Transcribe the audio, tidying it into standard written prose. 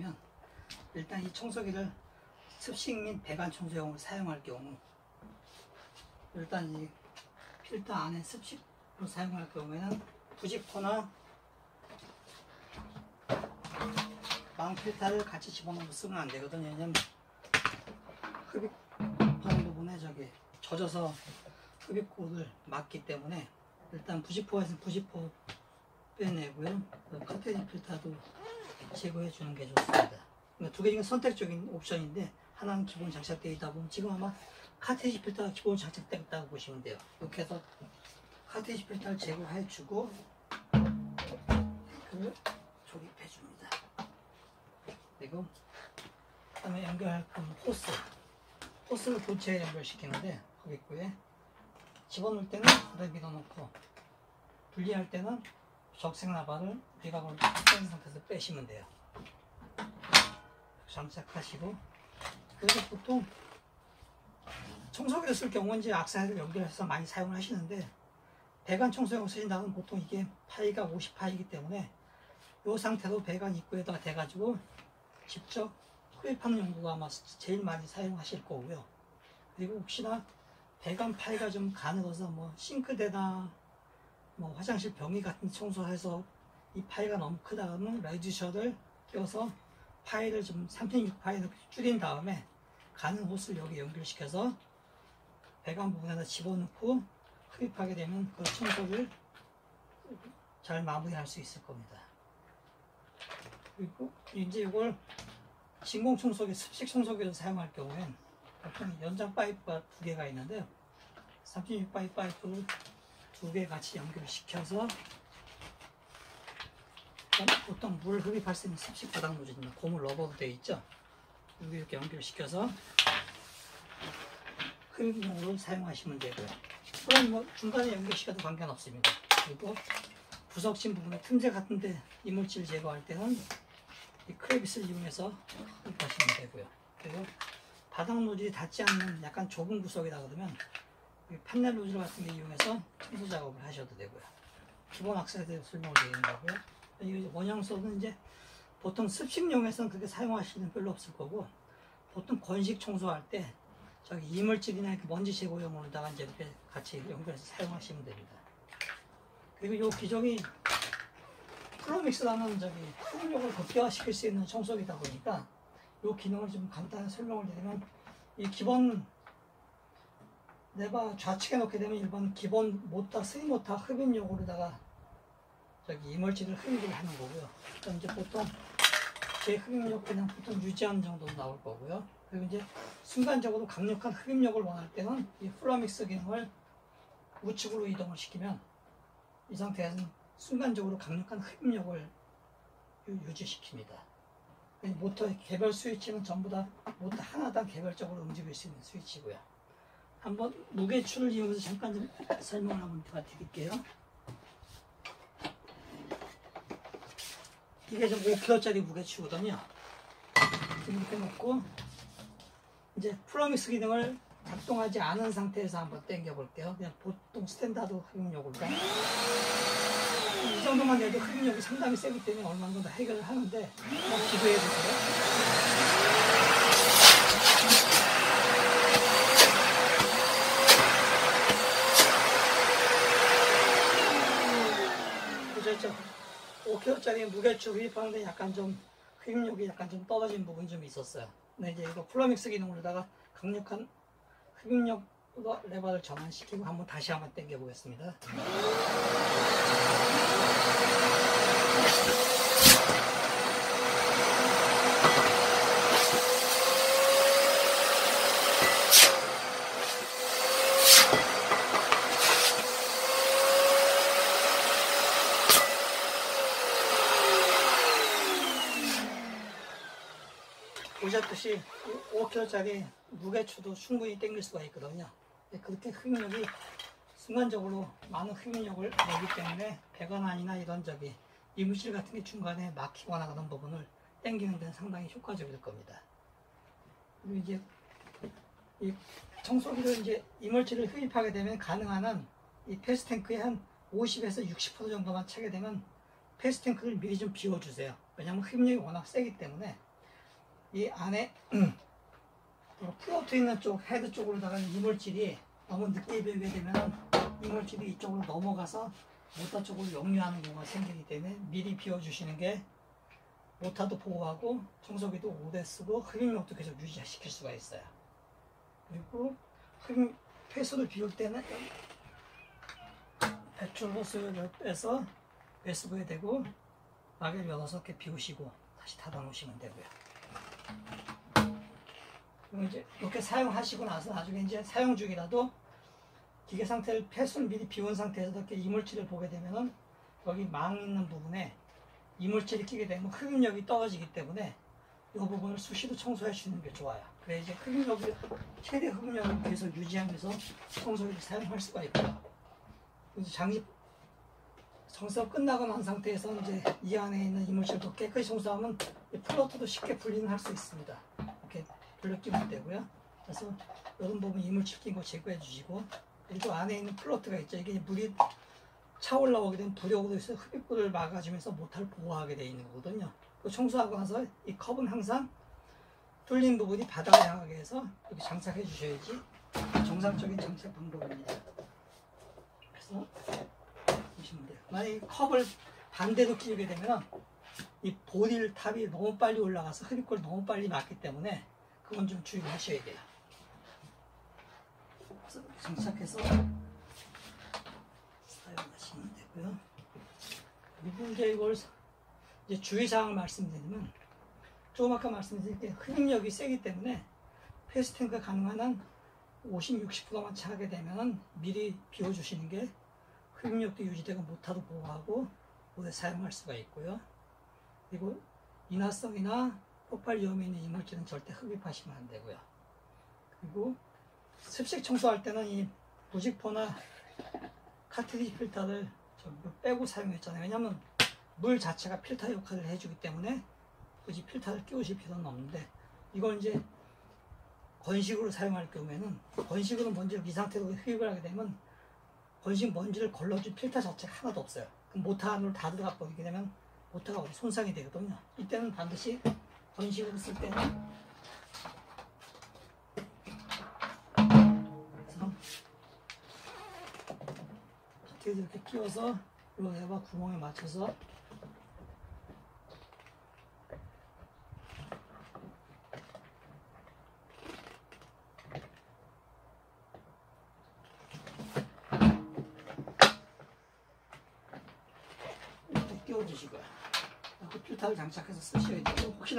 되면 일단 이 청소기를 습식 및 배관 청소용으로 사용할 경우 일단 이 필터 안에 습식으로 사용할 경우에는 부직포나 망필터를 같이 집어넣고 쓰면 안 되거든요. 왜냐면 흡입하는 부분에 젖어서 흡입구를 막기 때문에 일단 부직포에서 부직포 빼내고요. 카테이지 필터도 제거해 주는 게 좋습니다. 그러니까 두 개 중에 선택적인 옵션인데 하나는 기본 장착되어 있다 보면 지금 아마 카테이지 필터가 기본 장착되어 있다고 보시면 돼요. 이렇게 해서 카테이지 필터를 제거해 주고 탱크를 조립해 줍니다. 그리고 그 다음에 연결할 호스를 본체에 연결시키는데 흡입구에 집어넣을 때는 그대로 밀어넣고 분리할 때는 적색 나발을 미각으로 뺀 상태에서 빼시면 돼요. 장착하시고 그래서 보통 청소기를 쓸 경우는 이제 악사를 연결해서 많이 사용을 하시는데 배관 청소용 쓰신다면 보통 이게 파이가 50파이기 때문에 이 상태로 배관 입구에다가 대가지고 직접 흡입하는 용도가 아마 제일 많이 사용하실 거고요. 그리고 혹시나 배관 파이가 좀 가늘어서 뭐 싱크대나 뭐 화장실 변기 같은 청소해서 이 파이가 너무 크다면 레듀셔를 끼워서 파이를 좀 36파이로 줄인 다음에 가는 호스를 여기 연결시켜서 배관 부분에다 집어넣고 흡입하게 되면 그 청소를 잘 마무리할 수 있을 겁니다. 그리고 이제 이걸 진공 청소기, 습식 청소기를 사용할 경우엔 보통 연장 파이프가 두 개가 있는데요. 36파이 파이프를 두 개 같이 연결시켜서 보통 물 흡입할 수 있는 습식 바닥 노즐입니다. 고무 러버로 되어 있죠. 여기 이렇게 연결시켜서 흡입용으로 사용하시면 되고요. 그럼 뭐 중간에 연결시켜도 관계는 없습니다. 그리고 부석진 부분에 틈새 같은데 이물질 제거할 때는 이 크레비스를 이용해서 흡입하시면 되고요. 그리고 바닥 노즐이 닿지 않는 약간 좁은 구석이다 그러면 판넬 노즐 같은 게 이용해서 청소 작업을 하셔도 되고요. 기본 악세에 대해서 설명을 드리는 거고요. 이 원형소는 이제 보통 습식용에서는 그렇게 사용하시는 별로 없을 거고 보통 건식 청소할 때 저기 이물질이나 먼지 제거용으로다가 이제 이렇게 같이 연결해서 사용하시면 됩니다. 그리고 이 기종이 플로믹스라는 흡입력을 극대화시킬 수 있는 청소기다 보니까 이 기능을 좀 간단히 설명을 드리면 이 기본 레바 좌측에 놓게 되면 일반 기본 모터, 스위모터 흡입용으로다가 이물질을 흡입을 하는 거고요. 그럼 이제 보통 제 흡입력 그냥 보통 유지하는 정도로 나올 거고요. 그리고 이제 순간적으로 강력한 흡입력을 원할 때는 이 플로믹스 기능을 우측으로 이동을 시키면 이 상태에서는 순간적으로 강력한 흡입력을 유지시킵니다. 모터의 개별 스위치는 전부 다 모터 하나당 개별적으로 움직일 수 있는 스위치고요. 한번 무게추를 이용해서 잠깐 좀 설명을 한번 드릴게요. 이게 좀 5kg짜리 무게추거든요. 이렇게 놓고 이제 플로믹스 기능을 작동하지 않은 상태에서 한번 당겨 볼게요. 그냥 보통 스탠다드 흡입력으로 이 정도만 내도 흡입력이 상당히 세기 때문에 얼마 정도 해결을 하는데 한번 기도해 보세요. 보셨죠? 5kg짜리 무게추 흡입하는데 약간 좀 흡입력이 약간 좀 떨어진 부분이 좀 있었어요. 근데 이제 이거 플로믹스 기능으로다가 강력한 흡입력 레버를 전환시키고 한번 다시 한번 당겨 보겠습니다. 보셨듯이 5kg짜리 무게추도 충분히 당길 수가 있거든요. 그렇게 흡입력이 순간적으로 많은 흡입력을 내기 때문에 배관안이나 이런 이물질 같은 게 중간에 막히거나 그런 부분을 당기는 데는 상당히 효과적일 겁니다. 그리고 이제 이 청소기를 이제 이물질을 흡입하게 되면 가능한 한 이 패스탱크에 한 50에서 60% 정도만 차게 되면 패스탱크를 미리 좀 비워주세요. 왜냐하면 흡입력이 워낙 세기 때문에 이 안에 플로트 있는 쪽 헤드 쪽으로다가 이물질이 너무 늦게 비우게 되면 이물질이 이쪽으로 넘어가서 모터 쪽으로 역류하는 경우가 생기기 때문에 미리 비워주시는 게 모터도 보호하고 청소기도 오래 쓰고 흡입력도 계속 유지시킬 수가 있어요. 그리고 폐수를 비울 때는 배출 호스를 빼서 배수구에 대고 막을 열어서 이렇게 비우시고 다시 닫아 놓으시면 되고요. 그리고 이제 이렇게 사용하시고 나서 나중에 이제 사용 중이라도 기계 상태를 폐수를 미리 비운 상태에서 이렇게 이물질을 보게 되면은 여기 망 있는 부분에 이물질이 끼게 되면 흡입력이 떨어지기 때문에 이 부분을 수시로 청소해 주는 게 좋아요. 그래 이제 흡입력을 최대 흡입력을 계속 유지하면서 청소기를 사용할 수가 있고요. 이제 장기 청소 끝나고 난 상태에서 이제 이 안에 있는 이물질도 깨끗이 청소하면 플로트도 쉽게 분리는 할 수 있습니다. 이렇게 돌려 끼면 되고요. 그래서 이런 부분 이물질 낀 거 제거해 주시고, 그리고 안에 있는 플로트가 있죠. 이게 물이 차 올라오게 되면 부력으로 해서 흡입구를 막아주면서 모터를 보호하게 되어 있는 거거든요. 청소하고 나서 이 컵은 항상 뚫린 부분이 바닥을 향하게 해서 이렇게 장착해 주셔야지 정상적인 장착 방법입니다. 그래서 보시면 돼요. 만약에 컵을 반대로 끼우게 되면 이 보딜 탑이 너무 빨리 올라가서 흡입구를 너무 빨리 막기 때문에 그건 좀 주의를 하셔야 돼요. 그래서 장착해서 사용하시면 되고요. 그리고 이제 이걸 이제 주의사항을 말씀드리면, 조금 아까 말씀드린 게 흡입력이 세기 때문에 폐수 탱크 가능한 한 50, 60%만 차게 되면 미리 비워주시는 게 흡입력도 유지되고 모터도 보호하고 오래 사용할 수가 있고요. 그리고 인화성이나 폭발 위험이 있는 이물질은 절대 흡입하시면 안 되고요. 그리고 습식 청소할 때는 이 부직포나 카트리지 필터를 빼고 사용했잖아요. 왜냐하면 물 자체가 필터 역할을 해주기 때문에 굳이 필터를 끼우실 필요는 없는데, 이걸 이제 건식으로 사용할 경우에는 건식으로 먼지를 이 상태로 흡입을 하게 되면 건식 먼지를 걸러줄 필터 자체가 하나도 없어요. 그럼 모터 안으로 다 들어가 버리게 되면 모터가 손상이 되거든요. 이때는 반드시 건식으로 쓸 때는 이렇게 끼워서 이 레버 구멍에 맞춰서 이렇게 끼워주시고요. 필터를 장착해서 쓰셔야 돼요. 혹시나